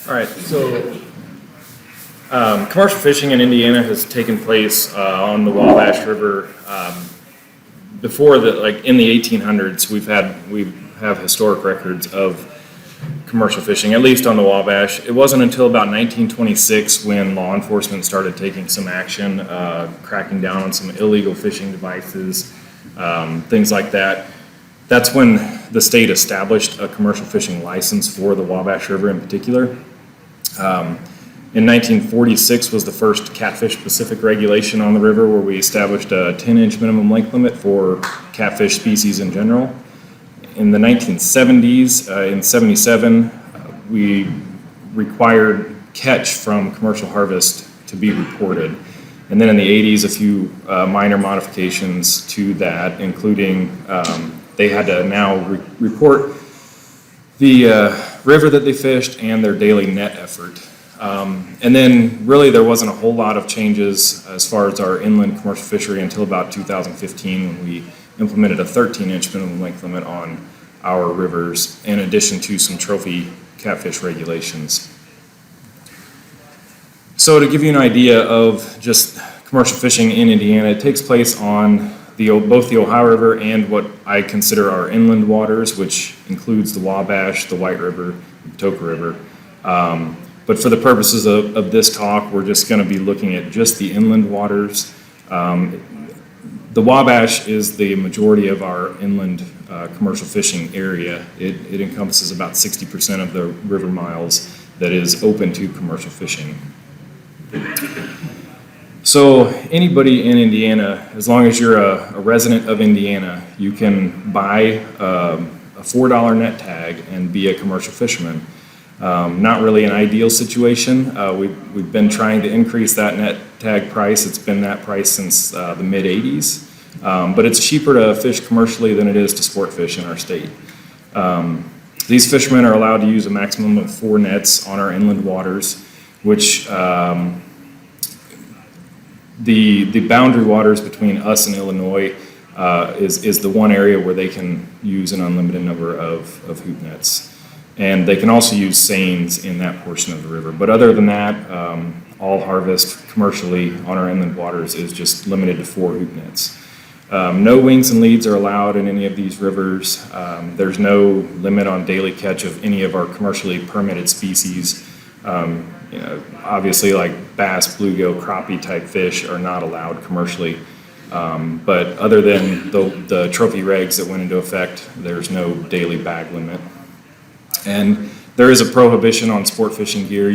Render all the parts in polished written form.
All right, so commercial fishing in Indiana has taken place on the Wabash River before in the 1800s. We have historic records of commercial fishing, at least on the Wabash. It wasn't until about 1926 when law enforcement started taking some action, cracking down on some illegal fishing devices, things like that. That's when the state established a commercial fishing license for the Wabash River in particular. In 1946 was the first catfish-specific regulation on the river, where we established a 10-inch minimum length limit for catfish species in general. In the 1970s, in 77, we required catch from commercial harvest to be reported. And then in the 80s, a few minor modifications to that, including they had to now report the river that they fished and their daily net effort. And then really there wasn't a whole lot of changes as far as our inland commercial fishery until about 2015, when we implemented a 13-inch minimum length limit on our rivers, in addition to some trophy catfish regulations. So to give you an idea of just commercial fishing in Indiana, it takes place on both the Ohio River and what I consider our inland waters, which includes the Wabash, the White River, the Patoka River. But for the purposes of this talk, we're just going to be looking at just the inland waters. The Wabash is the majority of our inland commercial fishing area. It encompasses about 60% of the river miles that is open to commercial fishing. So anybody in Indiana, as long as you're a resident of Indiana, you can buy a $4 net tag and be a commercial fisherman. Not really an ideal situation. We've been trying to increase that net tag price. It's been that price since the mid-'80s. But it's cheaper to fish commercially than it is to sport fish in our state. These fishermen are allowed to use a maximum of 4 nets on our inland waters, which the boundary waters between us and Illinois is the one area where they can use an unlimited number of hoop nets. And they can also use seines in that portion of the river. But other than that, all harvest commercially on our inland waters is just limited to 4 hoop nets. No wings and leads are allowed in any of these rivers. There's no limit on daily catch of any of our commercially permitted species. Obviously, like bass, bluegill, crappie type fish are not allowed commercially. But other than the trophy regs that went into effect, there's no daily bag limit. And there is a prohibition on sport fishing gear.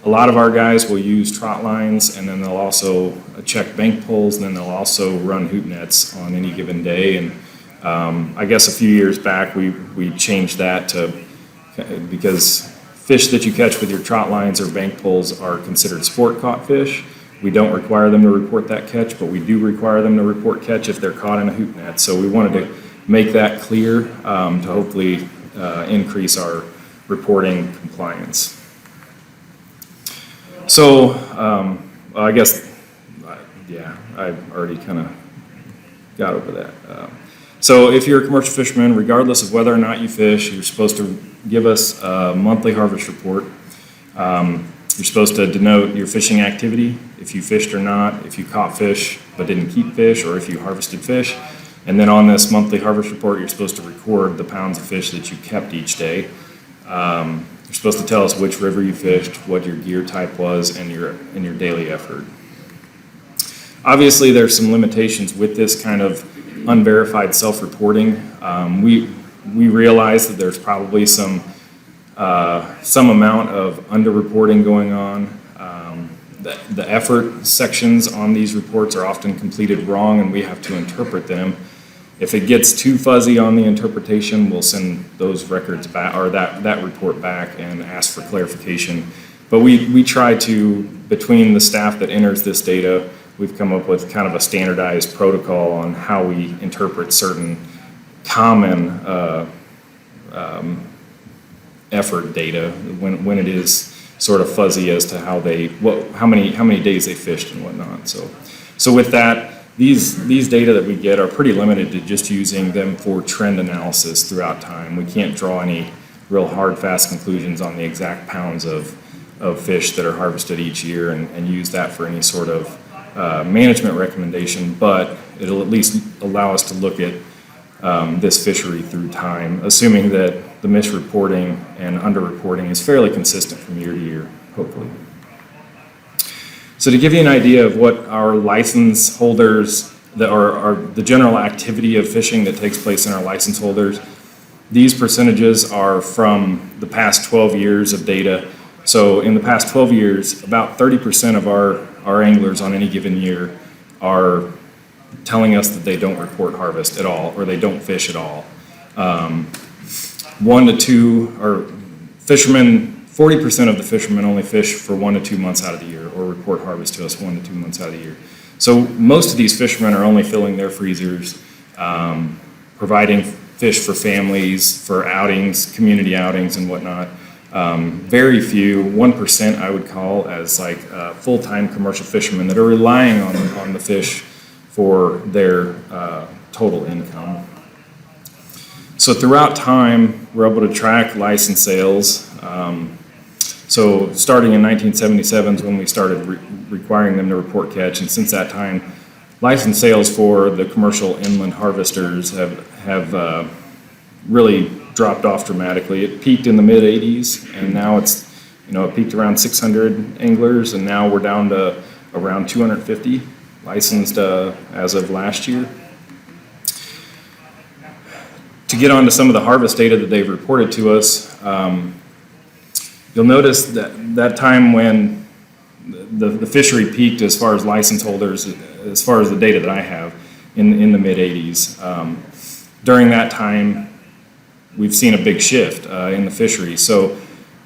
A lot of our guys will use trot lines, and then they'll also check bank poles, and then they'll also run hoop nets on any given day. And I guess a few years back we changed that because fish that you catch with your trot lines or bank poles are considered sport caught fish. We don't require them to report that catch, but we do require them to report catch if they're caught in a hoop net. So we wanted to make that clear to hopefully increase our reporting compliance. So I guess, I've already kind of got over that. So if you're a commercial fisherman, regardless of whether or not you fish, you're supposed to give us a monthly harvest report. You're supposed to denote your fishing activity, if you fished or not, if you caught fish but didn't keep fish, or if you harvested fish. And then on this monthly harvest report, you're supposed to record the pounds of fish that you kept each day. You're supposed to tell us which river you fished, what your gear type was, and your daily effort. Obviously, there's some limitations with this kind of unverified self-reporting. We realize that there's probably some amount of underreporting going on. The effort sections on these reports are often completed wrong, and we have to interpret them. If it gets too fuzzy on the interpretation, we'll send those records back, or that report back, and ask for clarification. But we try to, between the staff that enters this data, we've come up with kind of a standardized protocol on how we interpret certain common effort data when it is sort of fuzzy as to how many days they fished and whatnot. So with that, these data that we get are pretty limited to just using them for trend analysis throughout time. We can't draw any real hard, fast conclusions on the exact pounds of fish that are harvested each year and use that for any sort of management recommendation, but it'll at least allow us to look at this fishery through time, assuming that the misreporting and underreporting is fairly consistent from year to year, hopefully. So to give you an idea of what our license holders, the general activity of fishing that takes place in our license holders, these percentages are from the past 12 years of data. So in the past 12 years, about 30% of our anglers on any given year are telling us that they don't report harvest at all, or they don't fish at all. 1 to 2, or fishermen, 40% of the fishermen only fish for 1 to 2 months out of the year, or report harvest to us 1 to 2 months out of the year. So most of these fishermen are only filling their freezers, providing fish for families, for outings, community outings and whatnot. Very few, 1% I would call as like full-time commercial fishermen that are relying on the fish for their total income. So throughout time, we're able to track license sales. So starting in 1977 is when we started requiring them to report catch, and since that time, license sales for the commercial inland harvesters have really dropped off dramatically. It peaked in the mid-'80s, and now it peaked around 600 anglers, and now we're down to around 250 licensed as of last year. To get on to some of the harvest data that they've reported to us, you'll notice that time when the fishery peaked as far as license holders, as far as the data that I have, in the mid-'80s. During that time, we've seen a big shift in the fishery. So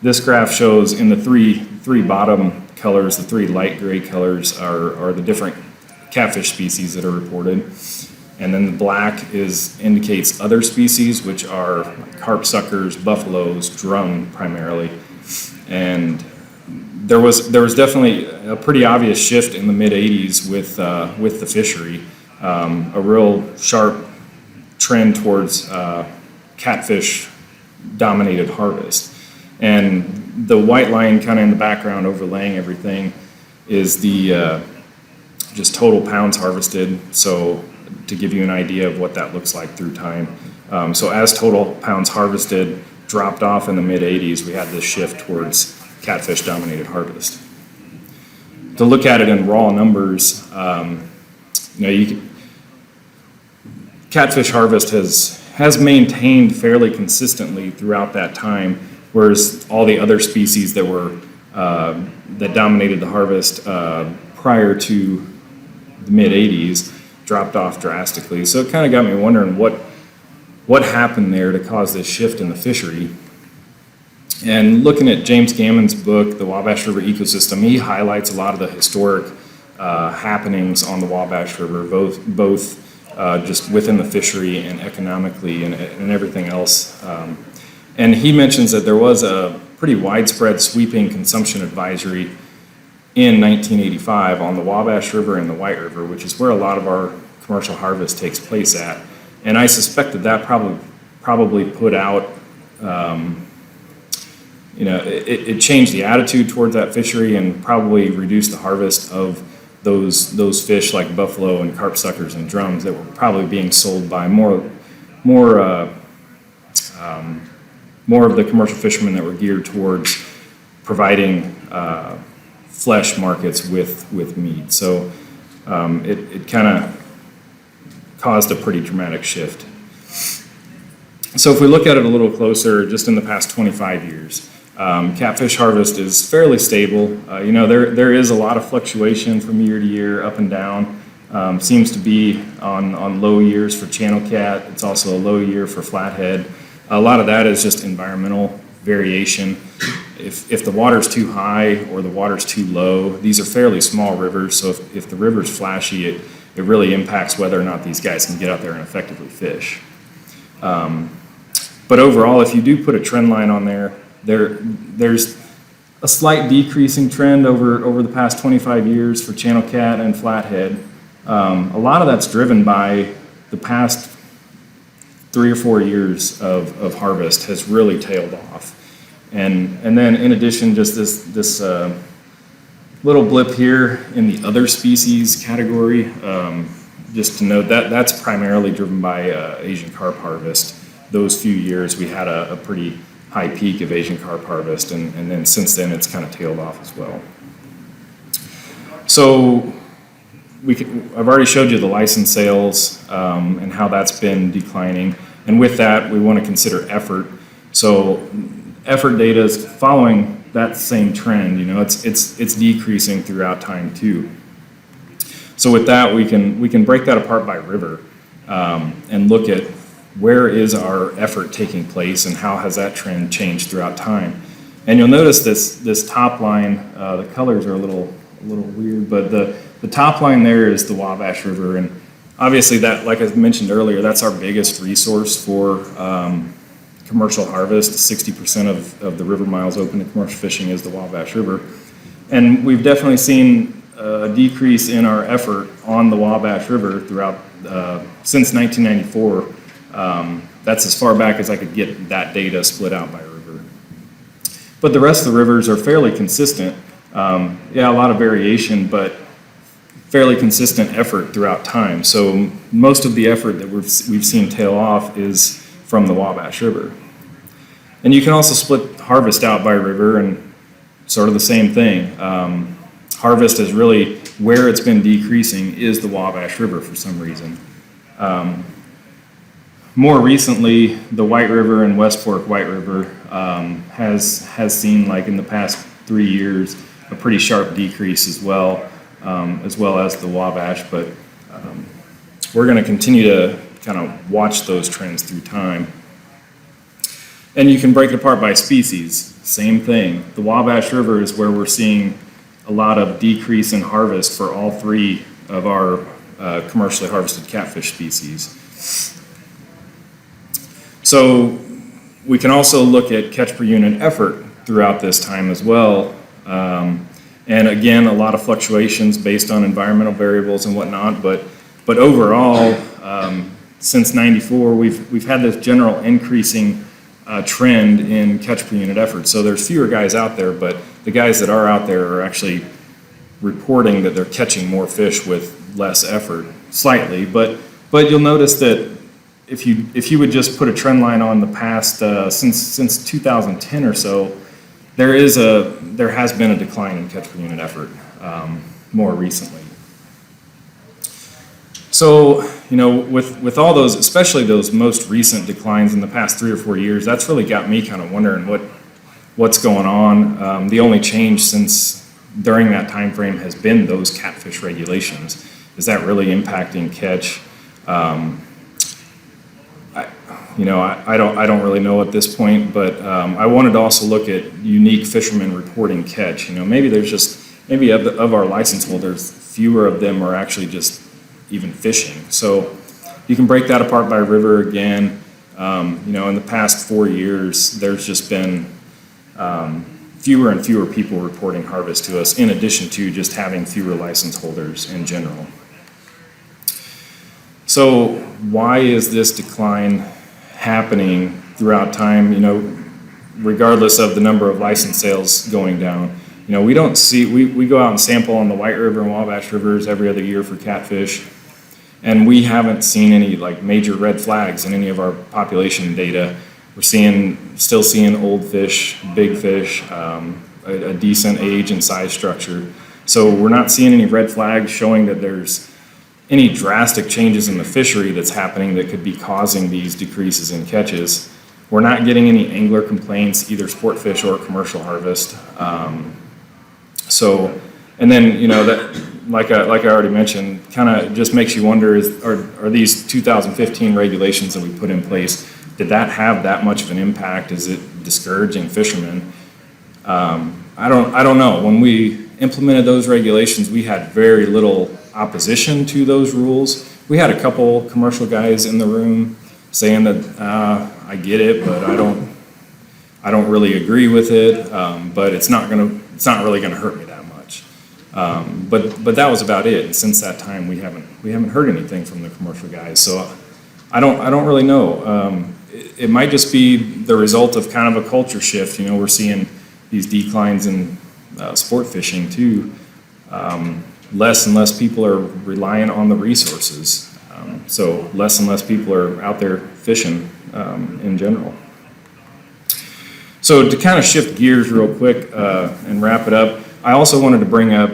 this graph shows in the three bottom colors, the 3 light gray colors are the different catfish species that are reported. And then the black indicates other species, which are carp suckers, buffaloes, drum primarily. And there was definitely a pretty obvious shift in the mid-'80s with the fishery, a real sharp trend towards catfish dominated harvest. And the white line kind of in the background overlaying everything is the just total pounds harvested. So to give you an idea of what that looks like through time. So as total pounds harvested dropped off in the mid-'80s, we had this shift towards catfish dominated harvest. To look at it in raw numbers, catfish harvest has maintained fairly consistently throughout that time, whereas all the other species that dominated the harvest prior to the mid-'80s dropped off drastically. So it kind of got me wondering what happened there to cause this shift in the fishery. And looking at James Gammon's book, The Wabash River Ecosystem, he highlights a lot of the historic happenings on the Wabash River, both just within the fishery and economically and everything else. And he mentions that there was a pretty widespread sweeping consumption advisory in 1985 on the Wabash River and the White River, which is where a lot of our commercial harvest takes place at. And I suspect that probably put out, it changed the attitude towards that fishery and probably reduced the harvest of those fish like buffalo and carp suckers and drums that were probably being sold by more of the commercial fishermen that were geared towards providing flesh markets with meat. So it kind of caused a pretty dramatic shift. So if we look at it a little closer, just in the past 25 years, catfish harvest is fairly stable. There is a lot of fluctuation from year to year, up and down. Seems to be on low years for channel cat. It's also a low year for flathead. A lot of that is just environmental variation. If the water's too high or the water's too low, these are fairly small rivers, so if the river's flashy, it really impacts whether or not these guys can get out there and effectively fish. But overall, if you do put a trend line on there's a slight decreasing trend over the past 25 years for channel cat and flathead. A lot of that's driven by the past 3 or 4 years of harvest has really tailed off. And then in addition, just this little blip here in the other species category, just to note that that's primarily driven by Asian carp harvest. Those few years we had a pretty high peak of Asian carp harvest, and then since then it's kind of tailed off as well. So I've already showed you the license sales and how that's been declining, and with that we want to consider effort. So effort data is following that same trend. It's decreasing throughout time too. So with that we can break that apart by river and look at where is our effort taking place and how has that trend changed throughout time. And you'll notice this top line, the colors are a little weird, but the top line there is the Wabash River, and obviously that, like I mentioned earlier, that's our biggest resource for commercial harvest. 60% of the river miles open to commercial fishing is the Wabash River. And we've definitely seen a decrease in our effort on the Wabash River throughout, since 1994. That's as far back as I could get that data split out by river. But the rest of the rivers are fairly consistent. Yeah, a lot of variation, but fairly consistent effort throughout time. So most of the effort that we've seen tail off is from the Wabash River. And you can also split harvest out by river, and sort of the same thing. Harvest is really where it's been decreasing is the Wabash River for some reason. More recently, the White River and West Fork White River has seen, like in the past 3 years, a pretty sharp decrease as well as the Wabash, but we're going to continue to kind of watch those trends through time. And you can break it apart by species, same thing. The Wabash River is where we're seeing a lot of decrease in harvest for all 3 of our commercially harvested catfish species. So we can also look at catch per unit effort throughout this time as well. And again, a lot of fluctuations based on environmental variables and whatnot, but overall, since '94, we've had this general increasing trend in catch per unit effort. So there's fewer guys out there, but the guys that are out there are actually reporting that they're catching more fish with less effort, slightly. But you'll notice that if you would just put a trend line on the past since 2010 or so, there has been a decline in catch per unit effort more recently. So, with all those, especially those most recent declines in the past 3 or 4 years, that's really got me kind of wondering what's going on. The only change since during that time frame has been those catfish regulations. Is that really impacting catch? I don't really know at this point, but I wanted to also look at unique fishermen reporting catch. Maybe of our license holders, fewer of them are actually just even fishing. So you can break that apart by river again. In the past 4 years, there's just been fewer and fewer people reporting harvest to us, in addition to just having fewer license holders in general. So why is this decline happening throughout time, regardless of the number of license sales going down? We don't see, we go out and sample on the White River and Wabash Rivers every other year for catfish, and we haven't seen any major red flags in any of our population data. We're still seeing old fish, big fish, a decent age and size structure. So we're not seeing any red flags showing that there's any drastic changes in the fishery that's happening that could be causing these decreases in catches. We're not getting any angler complaints, either sport fish or commercial harvest. And then that, like I already mentioned, kind of just makes you wonder: are these 2015 regulations that we put in place, did that have that much of an impact? Is it discouraging fishermen? I don't know. When we implemented those regulations, we had very little opposition to those rules. We had a couple commercial guys in the room saying that I get it, but I don't really agree with it. But it's not really gonna hurt me that much. But that was about it. And since that time, we haven't heard anything from the commercial guys. So I don't really know. It might just be the result of kind of a culture shift. You know, we're seeing these declines in sport fishing too. Less and less people are relying on the resources. So less and less people are out there fishing in general. So to kind of shift gears real quick and wrap it up, I also wanted to bring up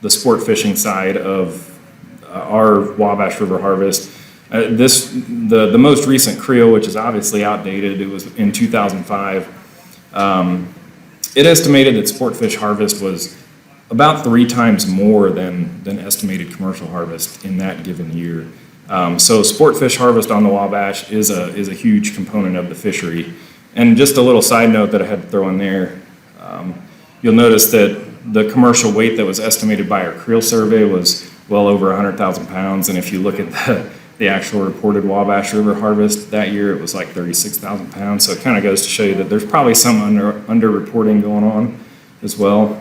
the sport fishing side of our Wabash River harvest. The most recent creel, which is obviously outdated, it was in 2005. It estimated that sport fish harvest was about 3 times more than estimated commercial harvest in that given year. So sport fish harvest on the Wabash is a huge component of the fishery. And just a little side note that I had to throw in there, you'll notice that the commercial weight that was estimated by our creel survey was well over 100,000 pounds. And if you look at the actual reported Wabash River harvest that year, it was like 36,000 pounds. So it kind of goes to show you that there's probably some under-reporting going on as well.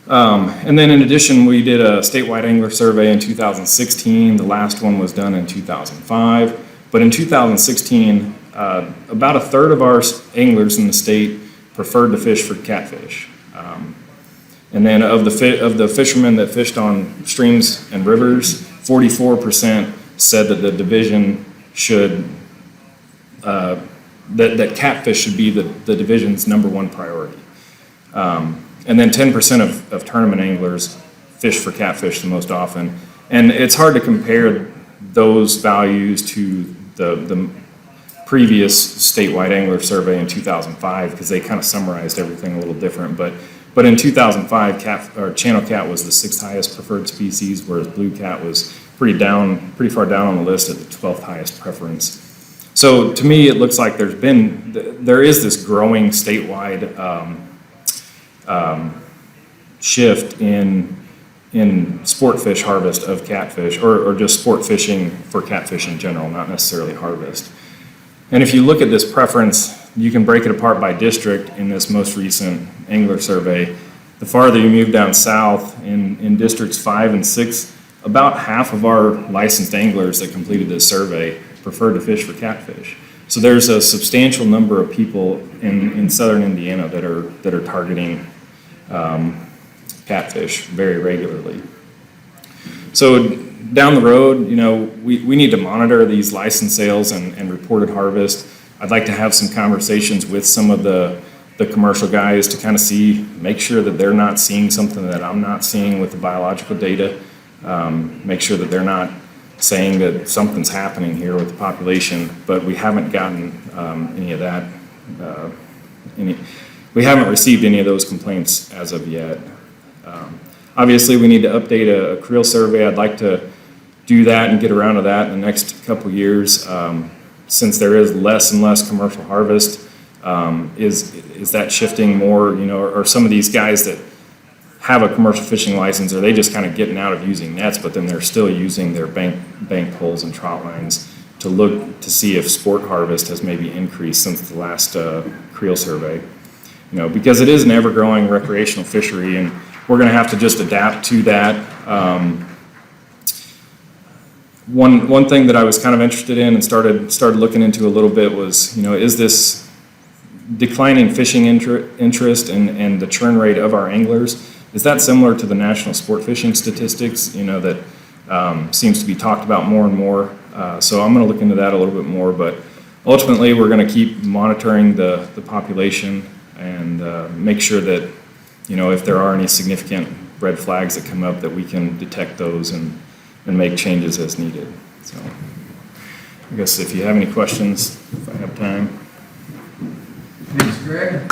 And then in addition, we did a statewide angler survey in 2016. The last one was done in 2005. But in 2016, about a third of our anglers in the state preferred to fish for catfish. And then of the fishermen that fished on streams and rivers, 44% said that the division should, that catfish should be the division's #1 priority. And then 10% of tournament anglers fish for catfish the most often. And it's hard to compare those values to the previous statewide angler survey in 2005 because they kind of summarized everything a little different. But in 2005, channel cat was the 6th highest preferred species, whereas blue cat was pretty far down on the list at the 12th highest preference. So to me, it looks like there is this growing statewide shift in sport fish harvest of catfish, or just sport fishing for catfish in general, not necessarily harvest. And if you look at this preference, you can break it apart by district in this most recent angler survey. The farther you move down south in districts 5 and 6, about half of our licensed anglers that completed this survey prefer to fish for catfish. So there's a substantial number of people in southern Indiana that are targeting catfish very regularly. So down the road, you know, we need to monitor these license sales and reported harvest. I'd like to have some conversations with some of the commercial guys to kind of make sure that they're not seeing something that I'm not seeing with the biological data. Make sure that they're not saying that something's happening here with the population, but we haven't gotten any of that. We haven't received any of those complaints as of yet. Obviously, we need to update a creel survey. I'd like to do that and get around to that in the next couple years. Since there is less and less commercial harvest, is that shifting more, you know, or some of these guys that have a commercial fishing license, are they just kind of getting out of using nets, but then they're still using their bank poles and trot lines to look to see if sport harvest has maybe increased since the last creel survey? You know, because it is an ever-growing recreational fishery, and we're going to have to just adapt to that. One thing that I was kind of interested in and started looking into a little bit was, you know, is this declining fishing interest and the churn rate of our anglers, is that similar to the national sport fishing statistics, you know, that seems to be talked about more and more? So I'm going to look into that a little bit more, but ultimately we're going to keep monitoring the population and make sure that, you know, if there are any significant red flags that come up, that we can detect those and make changes as needed. So I guess if you have any questions, if I have time. Thanks, Greg.